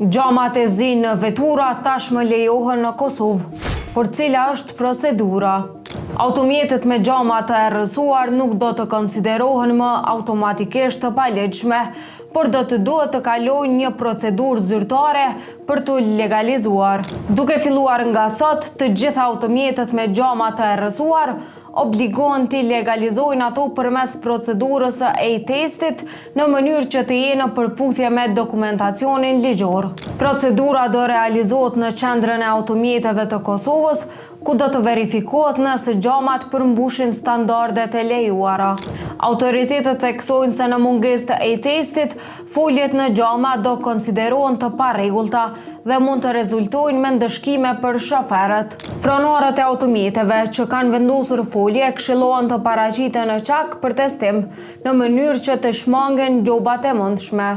Gjamat e zi në vetura tashmë lejohen në Kosovë, por cila është procedura? Automjetet me gjama të errësuar nuk do të konsiderohen më automatikisht të paligjshme, por do të duhet të kalojnë një procedurë zyrtare për të legalizuar. Duke filluar nga sot, të gjitha automjetet me gjama të errësuar obligohen të legalizojnë ato përmes procedurës së e-testit në mënyrë që të jenë në përputhje me dokumentacionin ligjor. Procedura do realizohet në qendrën e automjeteve të Kosovës, ku do të verifikohet nëse gjamat përmbushin standardet e lejuara. Autoritetet theksojnë se në mungesë të e-testit, foljet në gjama do konsiderohen të parregullta dhe mund të rezultojnë me ndëshkime për shoferët. Pronarët e automjeteve që kanë vendosur folje këshillohen të paraqiten në qak për testim në mënyrë që të shmangen gjobat e mundshme.